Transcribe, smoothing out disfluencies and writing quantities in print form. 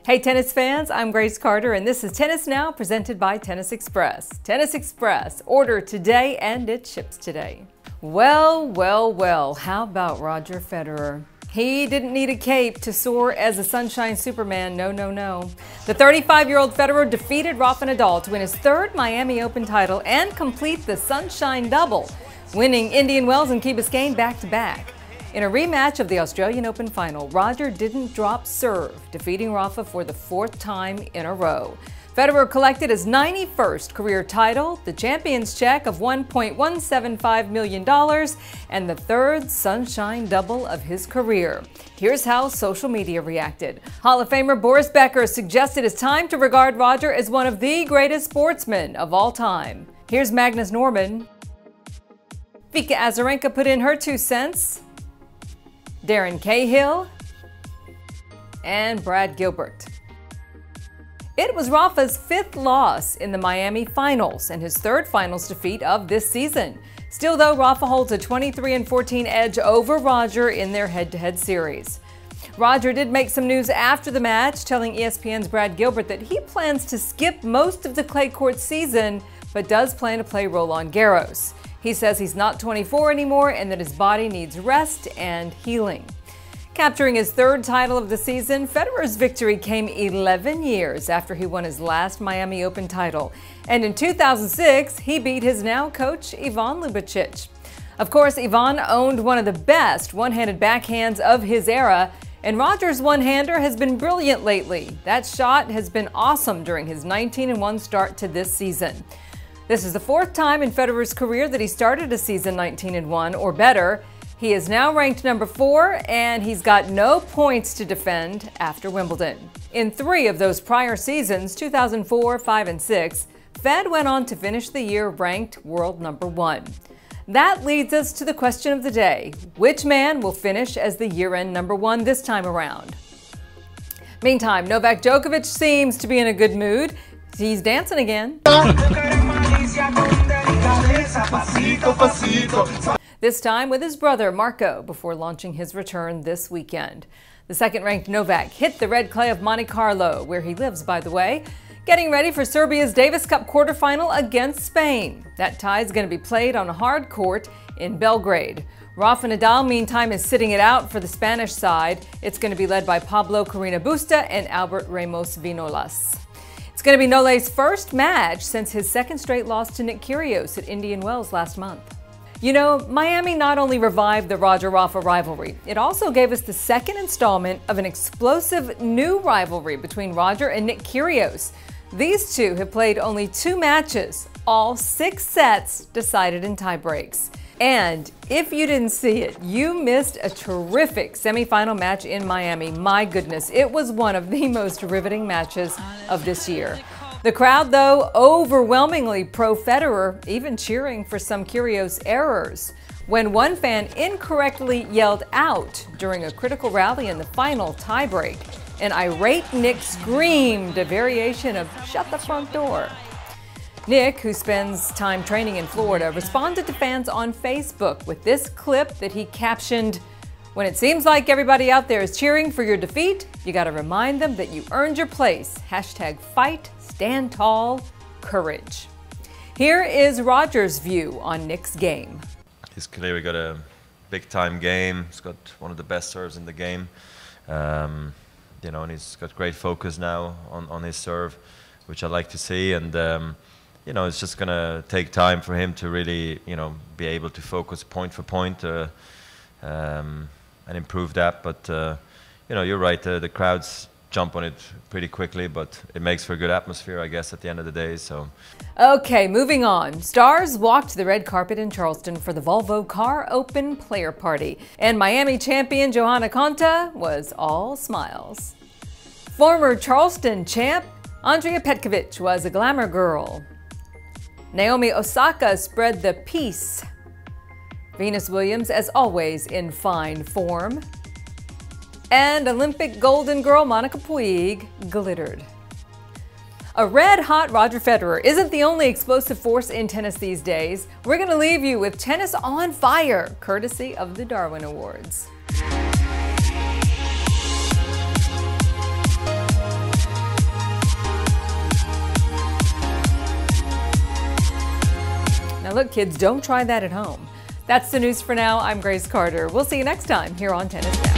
Hey tennis fans, I'm Grace Carter and this is Tennis Now presented by Tennis Express. Tennis Express, order today and it ships today. Well, how about Roger Federer? He didn't need a cape to soar as a sunshine superman, no. The 35-year-old Federer defeated Rafa Nadal to win his third Miami Open title and complete the sunshine double, winning Indian Wells and Key Biscayne back-to-back. In a rematch of the Australian Open final, Roger didn't drop serve, defeating Rafa for the fourth time in a row. Federer collected his 91st career title, the champion's check of $1.175 million, and the third sunshine double of his career. Here's how social media reacted. Hall of Famer Boris Becker suggested it's time to regard Roger as one of the greatest sportsmen of all time. Here's Magnus Norman. Vika Azarenka put in her 2 cents. Darren Cahill, and Brad Gilbert. It was Rafa's 5th loss in the Miami finals and his 3rd finals defeat of this season. Still though, Rafa holds a 23-14 edge over Roger in their head-to-head series. Roger did make some news after the match, telling ESPN's Brad Gilbert that he plans to skip most of the clay court season, but does plan to play Roland Garros. He says he's not 24 anymore and that his body needs rest and healing. Capturing his 3rd title of the season, Federer's victory came 11 years after he won his last Miami Open title. And in 2006, he beat his now coach, Ivan Lubicic. Of course, Ivan owned one of the best one-handed backhands of his era, and Roger's one-hander has been brilliant lately. That shot has been awesome during his 19-1 start to this season. This is the 4th time in Federer's career that he started a season 19-1 or better. He is now ranked number 4 and he's got no points to defend after Wimbledon. In 3 of those prior seasons, 2004, 5, and 6, Fed went on to finish the year ranked world number 1. That leads us to the question of the day. Which man will finish as the year-end number 1 this time around? Meantime, Novak Djokovic seems to be in a good mood. He's dancing again. This time with his brother Marco before launching his return this weekend. The 2nd-ranked Novak hit the red clay of Monte Carlo, where he lives by the way, getting ready for Serbia's Davis Cup quarterfinal against Spain. That tie is going to be played on a hard court in Belgrade. Rafa Nadal, meantime, is sitting it out for the Spanish side. It's going to be led by Pablo Carreño Busta and Albert Ramos Vinolas. It's going to be Nole's first match since his 2nd straight loss to Nick Kyrgios at Indian Wells last month. You know, Miami not only revived the Roger-Rafa rivalry, it also gave us the 2nd installment of an explosive new rivalry between Roger and Nick Kyrgios. These two have played only 2 matches, all 6 sets decided in tie breaks. And if you didn't see it, you missed a terrific semifinal match in Miami. My goodness, it was one of the most riveting matches of this year. The crowd, though, overwhelmingly pro-Federer, even cheering for some Kyrgios errors. When one fan incorrectly yelled out during a critical rally in the final tiebreak, an irate Nick screamed a variation of "shut the front door." Nick, who spends time training in Florida, responded to fans on Facebook with this clip that he captioned, "When it seems like everybody out there is cheering for your defeat, you gotta remind them that you earned your place. #fight, stand tall, courage." Here is Roger's view on Nick's game. He's clearly got a big-time game. He's got one of the best serves in the game. You know, and he's got great focus now on his serve, which I like to see. And you know, it's just going to take time for him to really, you know, be able to focus point for point and improve that. But, you know, you're right, the crowds jump on it pretty quickly, but it makes for a good atmosphere, I guess, at the end of the day. So. Okay, moving on. Stars walked the red carpet in Charleston for the Volvo Car Open Player Party, and Miami champion Johanna Konta was all smiles. Former Charleston champ Andrea Petkovic was a glamour girl. Naomi Osaka spread the peace. Venus Williams, as always, in fine form. And Olympic golden girl Monica Puig glittered. A red-hot Roger Federer isn't the only explosive force in tennis these days. We're going to leave you with Tennis on Fire, courtesy of the Darwin Awards. Look, kids, don't try that at home. That's the news for now. I'm Grace Carter. We'll see you next time here on Tennis Now.